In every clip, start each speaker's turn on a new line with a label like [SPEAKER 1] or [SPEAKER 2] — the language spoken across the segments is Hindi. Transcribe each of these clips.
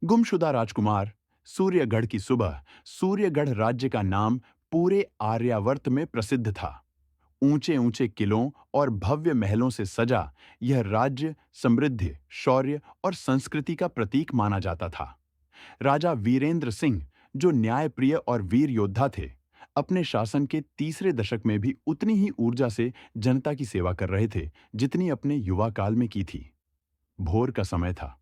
[SPEAKER 1] गुमशुदा राजकुमार, सूर्यगढ़ की सुबह। सूर्यगढ़ राज्य का नाम पूरे आर्यावर्त में प्रसिद्ध था। ऊंचे ऊंचे किलों और भव्य महलों से सजा यह राज्य समृद्धि, शौर्य और संस्कृति का प्रतीक माना जाता था। राजा वीरेंद्र सिंह, जो न्यायप्रिय और वीर योद्धा थे, अपने शासन के तीसरे दशक में भी उतनी ही ऊर्जा से जनता की सेवा कर रहे थे जितनी अपने युवा काल में की थी। भोर का समय था।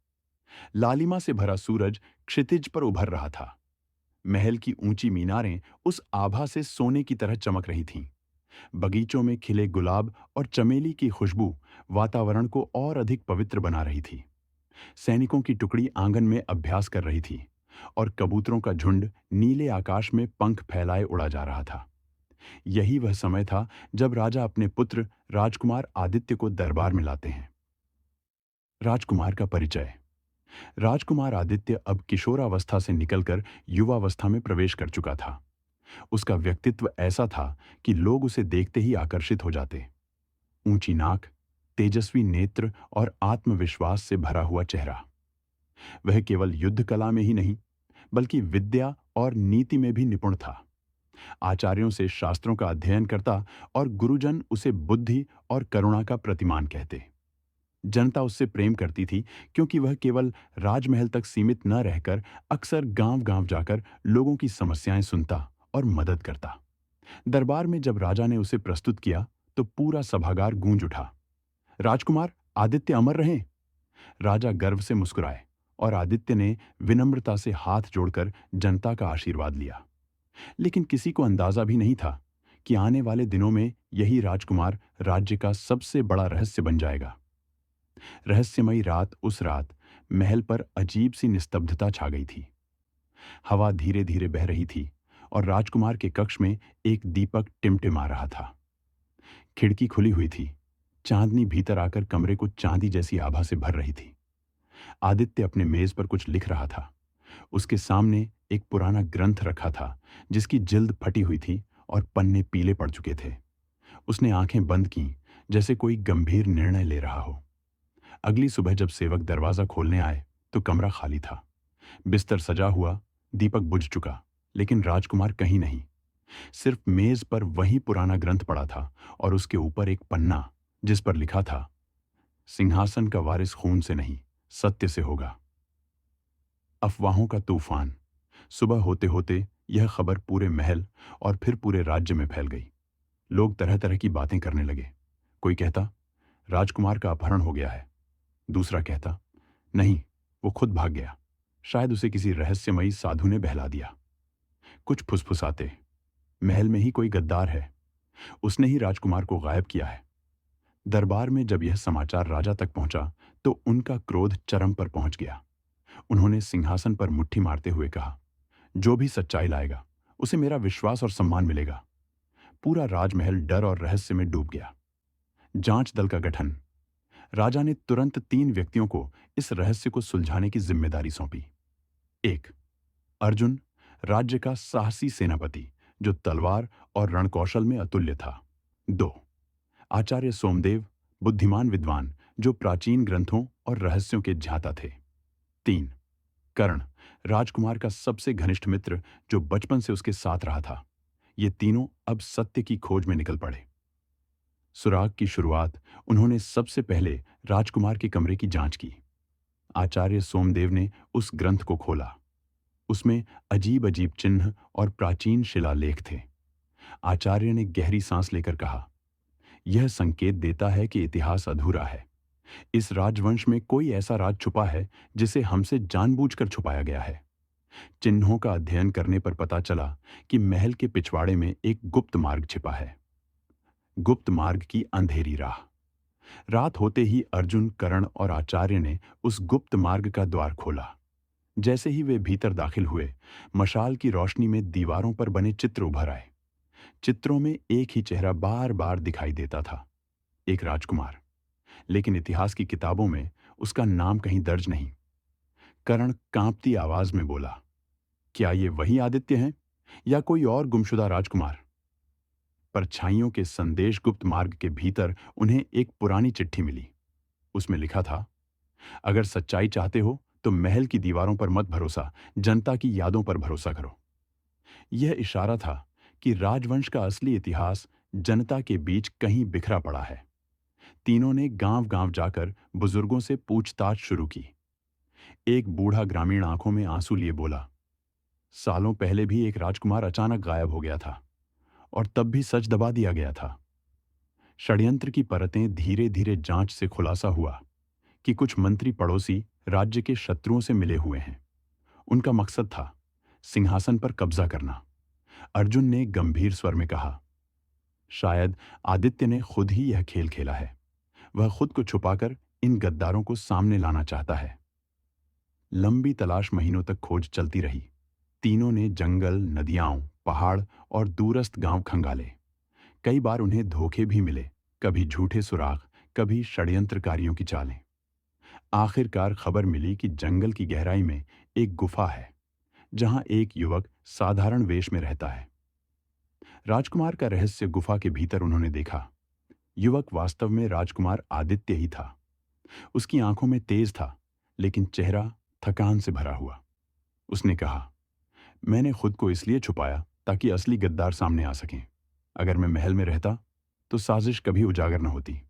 [SPEAKER 1] लालिमा से भरा सूरज क्षितिज पर उभर रहा था। महल की ऊंची मीनारें उस आभा से सोने की तरह चमक रही थीं। बगीचों में खिले गुलाब और चमेली की खुशबू वातावरण को और अधिक पवित्र बना रही थी। सैनिकों की टुकड़ी आंगन में अभ्यास कर रही थी और कबूतरों का झुंड नीले आकाश में पंख फैलाए उड़ा जा रहा था। यही वह समय था जब राजा अपने पुत्र राजकुमार आदित्य को दरबार में लाते हैं। राजकुमार का परिचय। राजकुमार आदित्य अब किशोरावस्था से निकलकर युवावस्था में प्रवेश कर चुका था। उसका व्यक्तित्व ऐसा था कि लोग उसे देखते ही आकर्षित हो जाते। ऊंची नाक, तेजस्वी नेत्र और आत्मविश्वास से भरा हुआ चेहरा। वह केवल युद्ध कला में ही नहीं, बल्कि विद्या और नीति में भी निपुण था। आचार्यों से शास्त्रों का अध्ययन करता और गुरुजन उसे बुद्धि और करुणा का प्रतिमान कहते। जनता उससे प्रेम करती थी क्योंकि वह केवल राजमहल तक सीमित न रहकर अक्सर गांव-गांव जाकर लोगों की समस्याएं सुनता और मदद करता। दरबार में जब राजा ने उसे प्रस्तुत किया तो पूरा सभागार गूंज उठा। राजकुमार आदित्य अमर रहें। राजा गर्व से मुस्कुराए और आदित्य ने विनम्रता से हाथ जोड़कर जनता का आशीर्वाद लिया। लेकिन किसी को अंदाजा भी नहीं था कि आने वाले दिनों में यही राजकुमार राज्य का सबसे बड़ा रहस्य बन जाएगा। रहस्यमयी रात, उस रात महल पर अजीब सी निस्तब्धता छा गई थी। हवा धीरे धीरे बह रही थी और राजकुमार के कक्ष में एक दीपक टिमटिमा रहा था। खिड़की खुली हुई थी। चांदनी भीतर आकर कमरे को चांदी जैसी आभा से भर रही थी। आदित्य अपने मेज पर कुछ लिख रहा था। उसके सामने एक पुराना ग्रंथ रखा था जिसकी जिल्द फटी हुई थी और पन्ने पीले पड़ चुके थे। उसने आंखें बंद की, जैसे कोई गंभीर निर्णय ले रहा हो। अगली सुबह जब सेवक दरवाजा खोलने आए तो कमरा खाली था। बिस्तर सजा हुआ, दीपक बुझ चुका, लेकिन राजकुमार कहीं नहीं। सिर्फ मेज पर वही पुराना ग्रंथ पड़ा था और उसके ऊपर एक पन्ना जिस पर लिखा था, सिंहासन का वारिस खून से नहीं, सत्य से होगा। अफवाहों का तूफान। सुबह होते होते यह खबर पूरे महल और फिर पूरे राज्य में फैल गई। लोग तरह तरह की बातें करने लगे। कोई कहता, राजकुमार का अपहरण हो गया है। दूसरा कहता, नहीं, वो खुद भाग गया, शायद उसे किसी रहस्यमयी साधु ने बहला दिया। कुछ फुसफुसाते, महल में ही कोई गद्दार है, उसने ही राजकुमार को गायब किया है। दरबार में जब यह समाचार राजा तक पहुंचा तो उनका क्रोध चरम पर पहुंच गया। उन्होंने सिंहासन पर मुट्ठी मारते हुए कहा, जो भी सच्चाई लाएगा उसे मेरा विश्वास और सम्मान मिलेगा। पूरा राजमहल डर और रहस्य में डूब गया। जांच दल का गठन। राजा ने तुरंत 3 व्यक्तियों को इस रहस्य को सुलझाने की जिम्मेदारी सौंपी। 1. अर्जुन, राज्य का साहसी सेनापति जो तलवार और रणकौशल में अतुल्य था। 2. आचार्य सोमदेव, बुद्धिमान विद्वान जो प्राचीन ग्रंथों और रहस्यों के ज्ञाता थे। 3. कर्ण, राजकुमार का सबसे घनिष्ठ मित्र जो बचपन से उसके साथ रहा था। ये तीनों अब सत्य की खोज में निकल पड़े। सुराग की शुरुआत उन्होंने सबसे पहले राजकुमार के कमरे की जांच की। आचार्य सोमदेव ने उस ग्रंथ को खोला। उसमें अजीब अजीब चिन्ह और प्राचीन शिलालेख थे। आचार्य ने गहरी सांस लेकर कहा, यह संकेत देता है कि इतिहास अधूरा है। इस राजवंश में कोई ऐसा राज छुपा है जिसे हमसे जानबूझकर छुपाया गया है। चिन्हों का अध्ययन करने पर पता चला कि महल के पिछवाड़े में एक गुप्त मार्ग छिपा है। गुप्त मार्ग की अंधेरी राह। रात होते ही अर्जुन, कर्ण और आचार्य ने उस गुप्त मार्ग का द्वार खोला। जैसे ही वे भीतर दाखिल हुए, मशाल की रोशनी में दीवारों पर बने चित्र उभर आए। चित्रों में एक ही चेहरा बार बार दिखाई देता था, एक राजकुमार। लेकिन इतिहास की किताबों में उसका नाम कहीं दर्ज नहीं। कर्ण कांपती आवाज में बोला, क्या ये वही आदित्य हैं या कोई और गुमशुदा राजकुमार? परछाइयों के संदेश गुप्त मार्ग के भीतर उन्हें एक पुरानी चिट्ठी मिली। उसमें लिखा था, अगर सच्चाई चाहते हो तो महल की दीवारों पर मत भरोसा, जनता की यादों पर भरोसा करो। यह इशारा था कि राजवंश का असली इतिहास जनता के बीच कहीं बिखरा पड़ा है। तीनों ने गांव-गांव जाकर बुजुर्गों से पूछताछ शुरू की। एक बूढ़ा ग्रामीण आंखों में आंसू लिए बोला, सालों पहले भी एक राजकुमार अचानक गायब हो गया था और तब भी सच दबा दिया गया था। षड्यंत्र की परतें धीरे धीरे जांच से खुलासा हुआ कि कुछ मंत्री पड़ोसी राज्य के शत्रुओं से मिले हुए हैं। उनका मकसद था सिंहासन पर कब्जा करना। अर्जुन ने गंभीर स्वर में कहा, शायद आदित्य ने खुद ही यह खेल खेला है। वह खुद को छुपाकर इन गद्दारों को सामने लाना चाहता है। लंबी तलाश महीनों तक खोज चलती रही। तीनों ने जंगल, नदियां, पहाड़ और दूरस्थ गांव खंगाले। कई बार उन्हें धोखे भी मिले, कभी झूठे सुराग, कभी षड्यंत्रकारियों की चालें। आखिरकार खबर मिली कि जंगल की गहराई में एक गुफा है, जहां एक युवक साधारण वेश में रहता है। राजकुमार का रहस्य गुफा के भीतर उन्होंने देखा। युवक वास्तव में राजकुमार आदित्य ही था। उसकी आंखों में तेज था, लेकिन चेहरा थकान से भरा हुआ। उसने कहा, मैंने खुद को इसलिए छुपाया ताकि असली गद्दार सामने आ सकें। अगर मैं महल में रहता तो साजिश कभी उजागर न होती।